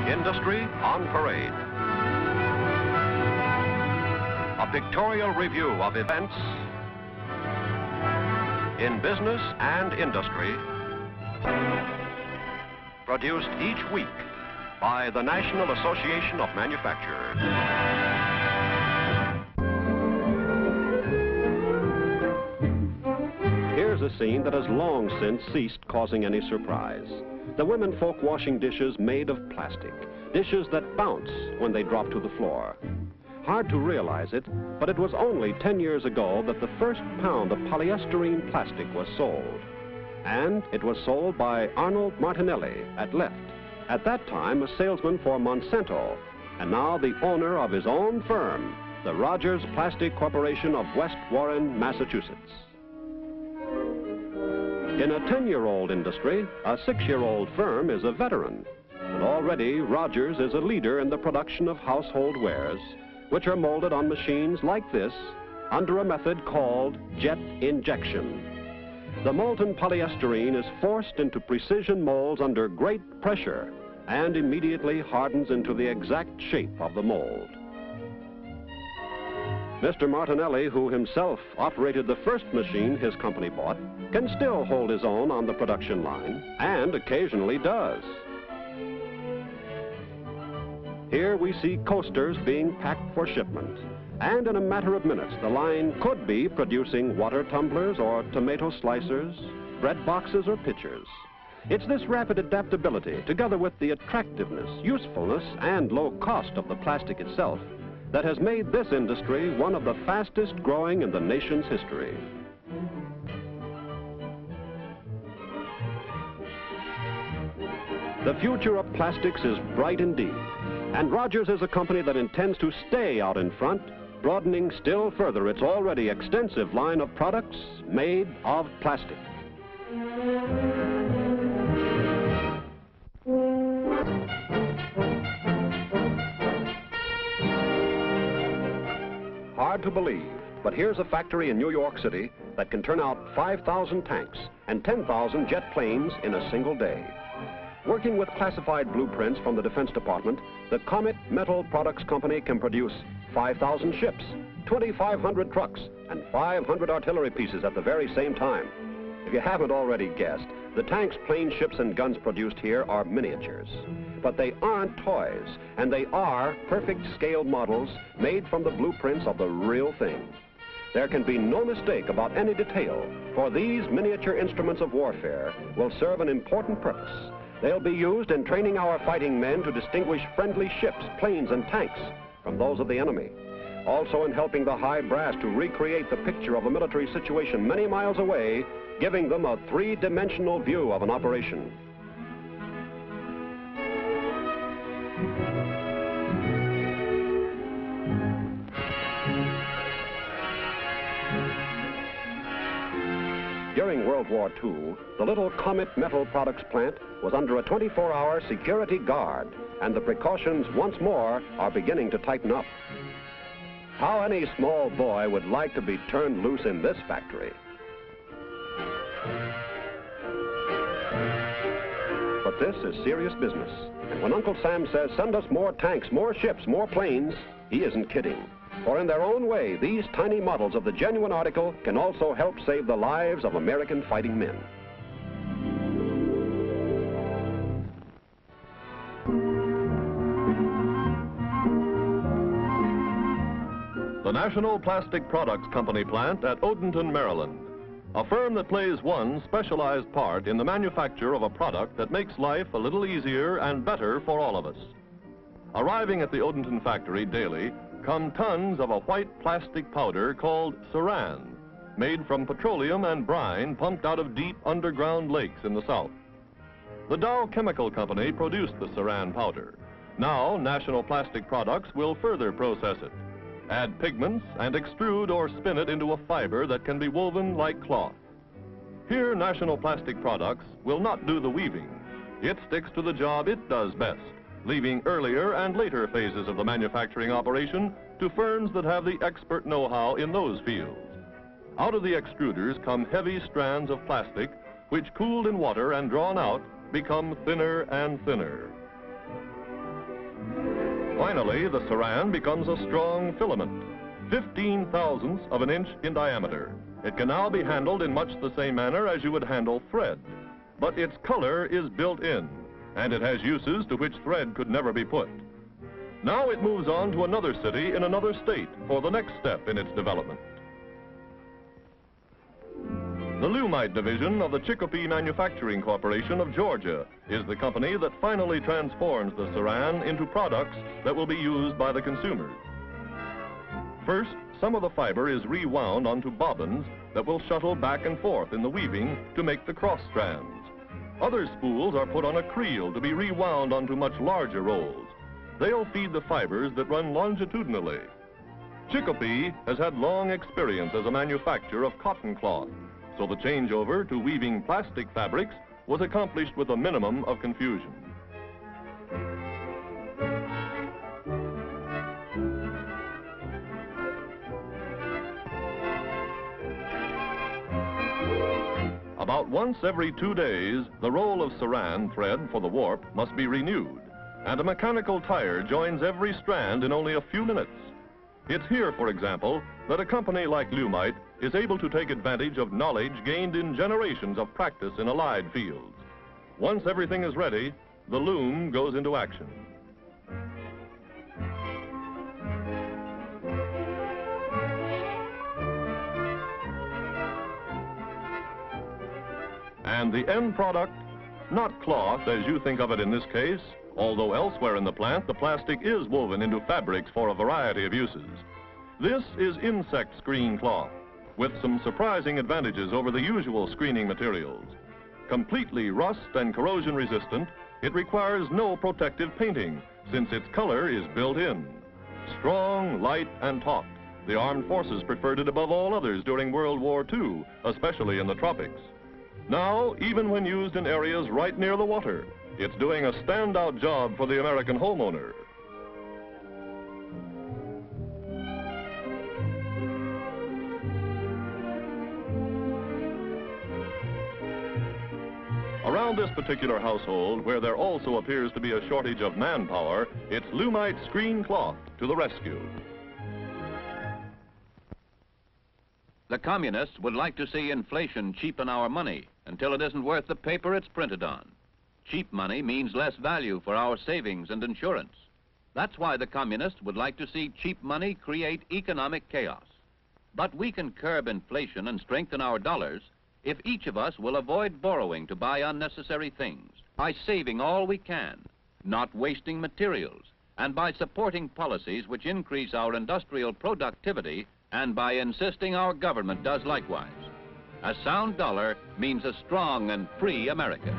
Industry on Parade. A pictorial review of events in business and industry, produced each week by the National Association of Manufacturers. Here's a scene that has long since ceased causing any surprise. The women folk washing dishes made of plastic, dishes that bounce when they drop to the floor. Hard to realize it, but it was only 10 years ago that the first pound of polyesterine plastic was sold. And it was sold by Arnold Martinelli at Left, at that time a salesman for Monsanto, and now the owner of his own firm, the Rogers Plastic Corporation of West Warren, Massachusetts. In a 10-year-old industry, a 6-year-old firm is a veteran, and already Rogers is a leader in the production of household wares, which are molded on machines like this under a method called jet injection. The molten polyestyrene is forced into precision molds under great pressure and immediately hardens into the exact shape of the mold. Mr. Martinelli, who himself operated the first machine his company bought, can still hold his own on the production line, and occasionally does. Here we see coasters being packed for shipment, and in a matter of minutes the line could be producing water tumblers or tomato slicers, bread boxes or pitchers. It's this rapid adaptability, together with the attractiveness, usefulness, and low cost of the plastic itself, that has made this industry one of the fastest growing in the nation's history. The future of plastics is bright indeed, and Rogers is a company that intends to stay out in front, broadening still further its already extensive line of products made of plastic. Hard to believe, but here's a factory in New York City that can turn out 5,000 tanks and 10,000 jet planes in a single day. Working with classified blueprints from the Defense Department, the Comet Metal Products Company can produce 5,000 ships, 2,500 trucks, and 500 artillery pieces at the very same time. If you haven't already guessed, the tanks, planes, ships, and guns produced here are miniatures. But they aren't toys, and they are perfect scale models made from the blueprints of the real thing. There can be no mistake about any detail, for these miniature instruments of warfare will serve an important purpose. They'll be used in training our fighting men to distinguish friendly ships, planes, and tanks from those of the enemy. Also in helping the high brass to recreate the picture of a military situation many miles away, giving them a three-dimensional view of an operation. During World War II, the little Comet Metal Products plant was under a 24-hour security guard, and the precautions once more are beginning to tighten up. How any small boy would like to be turned loose in this factory. But this is serious business, and when Uncle Sam says, "Send us more tanks, more ships, more planes," he isn't kidding. For in their own way, these tiny models of the genuine article can also help save the lives of American fighting men. The National Plastic Products Company plant at Odenton, Maryland. A firm that plays one specialized part in the manufacture of a product that makes life a little easier and better for all of us. Arriving at the Odenton factory daily come tons of a white plastic powder called saran, made from petroleum and brine pumped out of deep underground lakes in the south. The Dow Chemical Company produced the saran powder. Now, National Plastic Products will further process it, add pigments, and extrude or spin it into a fiber that can be woven like cloth. Here, National Plastic Products will not do the weaving. It sticks to the job it does best, leaving earlier and later phases of the manufacturing operation to firms that have the expert know-how in those fields. Out of the extruders come heavy strands of plastic, which cooled in water and drawn out, become thinner and thinner. Finally, the saran becomes a strong filament, 15 thousandths of an inch in diameter. It can now be handled in much the same manner as you would handle thread, but its color is built in, and it has uses to which thread could never be put. Now it moves on to another city in another state for the next step in its development. The Lumite division of the Chicopee Manufacturing Corporation of Georgia is the company that finally transforms the saran into products that will be used by the consumers. First, some of the fiber is rewound onto bobbins that will shuttle back and forth in the weaving to make the cross strands. Other spools are put on a creel to be rewound onto much larger rolls. They'll feed the fibers that run longitudinally. Chicopee has had long experience as a manufacturer of cotton cloth, so the changeover to weaving plastic fabrics was accomplished with a minimum of confusion. About once every 2 days, the roll of saran thread for the warp must be renewed, and a mechanical tire joins every strand in only a few minutes. It's here, for example, that a company like Lumite is able to take advantage of knowledge gained in generations of practice in allied fields. Once everything is ready, the loom goes into action. And the end product, not cloth as you think of it in this case, although elsewhere in the plant the plastic is woven into fabrics for a variety of uses. This is insect screen cloth, with some surprising advantages over the usual screening materials. Completely rust and corrosion resistant, it requires no protective painting, since its color is built in. Strong, light, and taut, the armed forces preferred it above all others during World War II, especially in the tropics. Now, even when used in areas right near the water, it's doing a standout job for the American homeowner. Around this particular household, where there also appears to be a shortage of manpower, it's Lumite screen cloth to the rescue. The communists would like to see inflation cheapen our money until it isn't worth the paper it's printed on. Cheap money means less value for our savings and insurance. That's why the communists would like to see cheap money create economic chaos. But we can curb inflation and strengthen our dollars if each of us will avoid borrowing to buy unnecessary things, by saving all we can, not wasting materials, and by supporting policies which increase our industrial productivity, and by insisting our government does likewise. A sound dollar means a strong and free America.